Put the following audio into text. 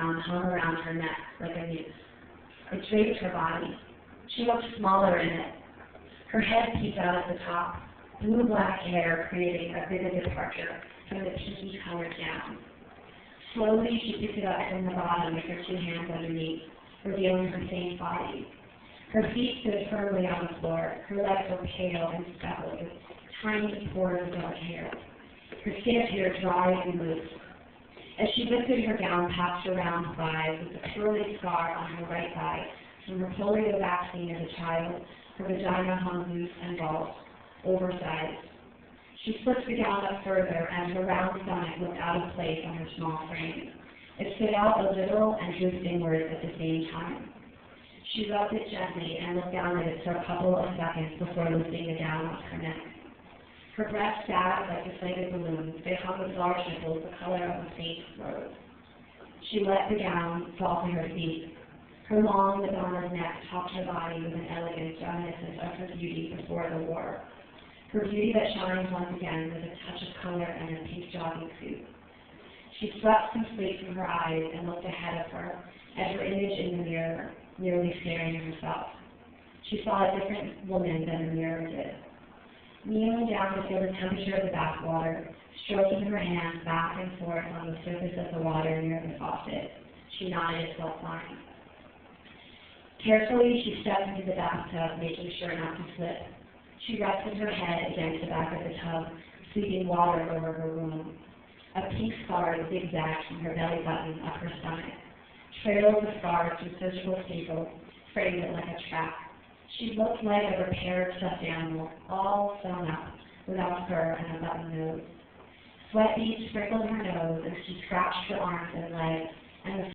gown hung around her neck like a noose. It draped her body. She looked smaller in it. Her head peeked out at the top, blue-black hair creating a vivid departure from the pinky-colored gown. Slowly, she picked it up from the bottom with her two hands underneath, revealing her faint body. Her feet stood firmly on the floor. Her legs were pale and speckled with tiny pores of dark hair. Her skin appeared dry and loose. As she lifted her gown past her round thighs with a curly scar on her right thigh from her polio vaccine as a child, her vagina hung loose and bald, oversized. She slipped the gown up further, and her round stomach looked out of place on her small frame. It stood out a little and drooped inward at the same time. She rubbed it gently and looked down at it for a couple of seconds before lifting the gown off her neck. Her breasts sagged like deflated balloons. They hung with large nipples the color of a faint rose. She let the gown fall to her feet. Her long Madonna's neck topped her body with an elegance reminiscent of her beauty before the war. Her beauty that shines once again with a touch of color and a pink jogging suit. She swept some sleep from her eyes and looked ahead of her at her image in the mirror, nearly staring at herself. She saw a different woman than the mirror did. Kneeling down to feel the temperature of the bath water, stroking her hands back and forth on the surface of the water near the faucet, she nodded, self-lying. Carefully, she stepped into the bathtub, making sure not to slip. She rested her head against the back of the tub, sweeping water over her wound. A pink scar zigzagged from her belly button up her stomach. Trails of scars from surgical staples framed it like a trap. She looked like a repaired stuffed animal, all sewn up, without fur and a button nose. Sweat beads sprinkled her nose as she scratched her arms and legs, and the